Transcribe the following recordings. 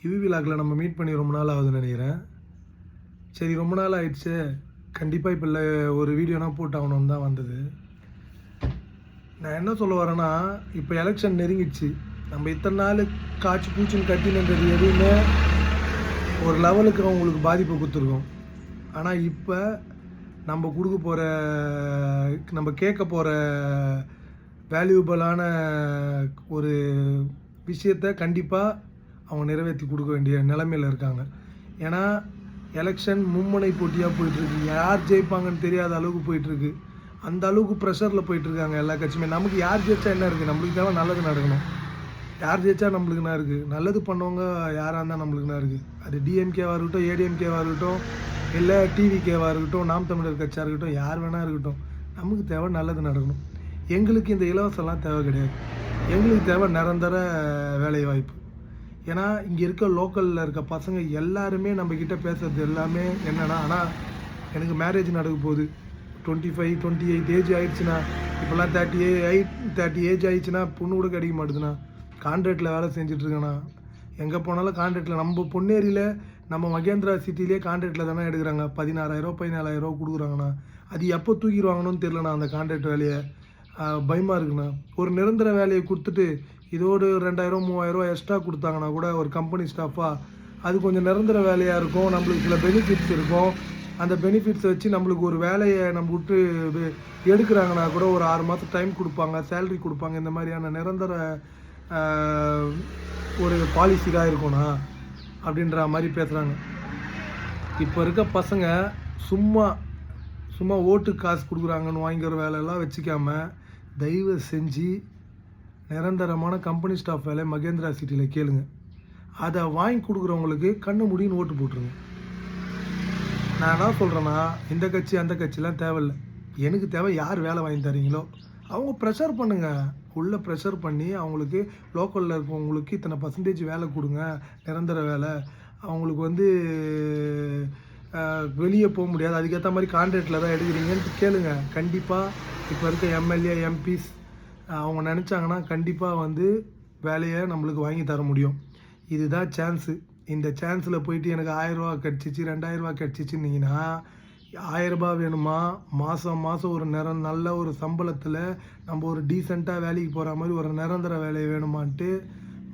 UV விலாகில் நம்ம meet பண்ணி ரொம்ப நாள் ஆகுதுன்னு நினைக்கிறேன். சரி, ரொம்ப நாள் ஆயிடுச்சு, கண்டிப்பாக இப்போ இல்லை ஒரு வீடியோனா போட்டு ஆகணும்னு தான் வந்தது. நான் என்ன சொல்ல வரேன்னா, இப்போ எலெக்ஷன் நெருங்கிடுச்சு. நம்ம இத்தனை நாள் காய்ச்சி பூச்சின்னு கட்டினது எதுவுமே ஒரு லெவலுக்கு அவங்களுக்கு பாதிப்பை கொடுத்துருக்கோம். ஆனால் இப்போ நம்ம கொடுக்க போகிற, நம்ம கேட்க போகிற வேல்யூபிளான ஒரு விஷயத்தை கண்டிப்பாக அவங்க நிறைவேற்றி கொடுக்க வேண்டிய நிலைமையில் இருக்காங்க. ஏன்னா எலெக்ஷன் மும்முனை போட்டியாக போயிட்டுருக்கு. யார் ஜெயிப்பாங்கன்னு தெரியாத அளவுக்கு போயிட்டுருக்கு. அந்த அளவுக்கு ப்ரெஷரில் போயிட்டுருக்காங்க எல்லா கட்சியுமே. நமக்கு யார் ஜெயிச்சா என்ன இருக்குது? நம்மளுக்கு தேவை நல்லது நடக்கணும். யார் ஜெயிச்சா நம்மளுக்கு என்ன இருக்குது? நல்லது பண்ணவங்க யாராக இருந்தால் நம்மளுக்கு என்ன இருக்குது? அது டிஎம்கேவாக இருக்கட்டும், ஏடிஎம்கேவாக இருக்கட்டும், இல்லை டிவிகேவாக இருக்கட்டும், நாம் தமிழர் கட்சியாக இருக்கட்டும், யார் வேணால் இருக்கட்டும், நமக்கு தேவை நல்லது நடக்கணும். எங்களுக்கு இந்த இலவசம்லாம் தேவை கிடையாது. எங்களுக்கு தேவை நிரந்தர வேலைவாய்ப்பு. ஏன்னா இங்கே இருக்க லோக்கலில் இருக்க பசங்க எல்லாருமே நம்மக்கிட்ட பேசுகிறது எல்லாமே என்னென்னா, ஆனால் எனக்கு மேரேஜ் நடக்க போகுது, 25, 28 ஏஜ் ஆகிடுச்சுன்னா, இப்போல்லாம் 30 ஏஜ் ஆகிடுச்சுன்னா பொண்ணு கூட கிடைக்க மாட்டுதுண்ணா. கான்ட்ராக்டில் வேலை செஞ்சிட்ருக்கேண்ணா. எங்கே போனாலும் கான்ட்ராக்டில். நம்ம பொன்னேரியில் நம்ம மகேந்திரா சிட்டிலே கான்ட்ராக்டில் தானே எடுக்கிறாங்க. 16,000 17,000 கொடுக்குறாங்கண்ணா. அது எப்போ தூக்கிடுவாங்கன்னு தெரிலண்ணா அந்த கான்ட்ராக்ட் வேலையை. பயமாக இருக்குண்ணா. ஒரு நிரந்தர வேலையை கொடுத்துட்டு இதோடு 2,000 3,000 எக்ஸ்ட்ரா கொடுத்தாங்கன்னா கூட ஒரு கம்பெனி ஸ்டாஃபாக அது கொஞ்சம் நிரந்தர வேலையாக இருக்கும். நம்மளுக்கு சில பெனிஃபிட்ஸ் இருக்கும். அந்த பெனிஃபிட்ஸை வச்சு நம்மளுக்கு ஒரு வேலையை நம்ம விட்டு எடுக்கிறாங்கன்னா கூட ஒரு 6 மாதம் டைம் கொடுப்பாங்க, சேல்ரி கொடுப்பாங்க. இந்த மாதிரியான நிரந்தர ஒரு பாலிசி தான் இருக்கும்ண்ணா அப்படின்ற மாதிரி பேசுகிறாங்க. இப்போ இருக்க பசங்க சும்மா ஓட்டுக்கு காசு கொடுக்குறாங்கன்னு வாங்கிக்கிற வேலையெல்லாம் வச்சுக்காம தயவு செஞ்சு நிரந்தரமான கம்பெனி ஸ்டாஃப் வேலை மகேந்திரா சிட்டியில் கேளுங்க. அதை வாங்கி கொடுக்குறவங்களுக்கு கண்ணு முடின்னு ஓட்டு போட்டுருங்க. நான் என்ன சொல்கிறேன்னா, இந்த கட்சி அந்த கட்சிலாம் தேவையில்லை. எனக்கு தேவை யார் வேலை வாங்கி தரீங்களோ அவங்க ப்ரெஷர் பண்ணுங்கள். உள்ளே ப்ரெஷர் பண்ணி அவங்களுக்கு லோக்கலில் இருக்கவங்களுக்கு இத்தனை பர்சன்டேஜ் வேலை கொடுங்க, நிரந்தர வேலை. அவங்களுக்கு வெளியே போக முடியாது, அதுக்கேற்ற மாதிரி கான்ட்ராக்டில் தான் எடுக்கிறீங்கன்ட்டு கேளுங்க. கண்டிப்பாக இப்போ இருக்க எம்எல்ஏ எம்பிஸ் அவங்க நினச்சாங்கன்னா கண்டிப்பாக வேலையை நம்மளுக்கு வாங்கி தர முடியும். இதுதான் சான்ஸு. இந்த சான்ஸில் போயிட்டு எனக்கு 1000 ரூபா கிடச்சிச்சு, 2000 ரூபா கிடச்சிச்சின்னிங்கன்னா, 1000 ரூபா வேணுமா? மாதம் ஒரு நல்ல ஒரு சம்பளத்தில் நம்ம ஒரு டீசெண்டாக வேலைக்கு போகிற மாதிரி ஒரு நிரந்தர வேலை வேணுமான்ட்டு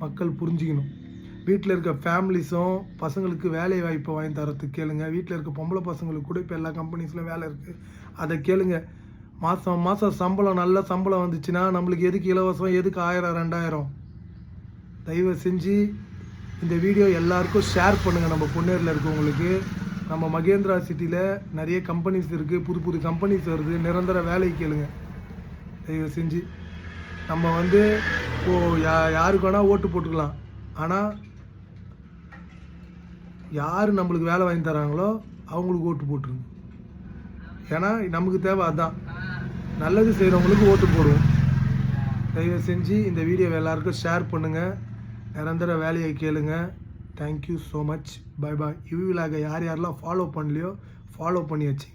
மக்கள் புரிஞ்சுக்கணும். வீட்டில் இருக்க ஃபேமிலிஸும் பசங்களுக்கு வேலை வாய்ப்பை வாங்கி தரத்துக்கு கேளுங்க. வீட்டில் இருக்க பொம்பளை பசங்களுக்கு கூட இப்போ எல்லா கம்பெனிஸ்லையும் வேலை இருக்குது, அதை கேளுங்க. மாதம் சம்பளம், நல்ல சம்பளம் வந்துச்சுன்னா நம்மளுக்கு எதுக்கு இலவசம், எதுக்கு 1000 2000? தயவு செஞ்சு இந்த வீடியோ எல்லாருக்கும் ஷேர் பண்ணுங்கள். நம்ம பொன்னேரியில் இருக்கவங்களுக்கு, நம்ம மகேந்திரா சிட்டியில் நிறைய கம்பெனிஸ் இருக்குது, புது கம்பெனிஸ் வருது, நிரந்தர வேலை கேளுங்க. தயவு செஞ்சு நம்ம யாருக்கு வேணால் ஓட்டு போட்டுக்கலாம். ஆனால் யார் நம்மளுக்கு வேலை வாங்கி தராங்களோ அவங்களுக்கு ஓட்டு போட்டுருங்க. ஏன்னா நமக்கு தேவை அதுதான். நல்லது செய்கிறவங்களுக்கு ஓட்டு போடுவோம். தயவு செஞ்சு இந்த வீடியோவை எல்லாருக்கும் ஷேர் பண்ணுங்கள். நிரந்தர வேலையை கேளுங்க. Thank you so much. Bye bye. யுவி விலாகை யாரெல்லாம் ஃபாலோ பண்ணலையோ ஃபாலோ பண்ணி வச்சு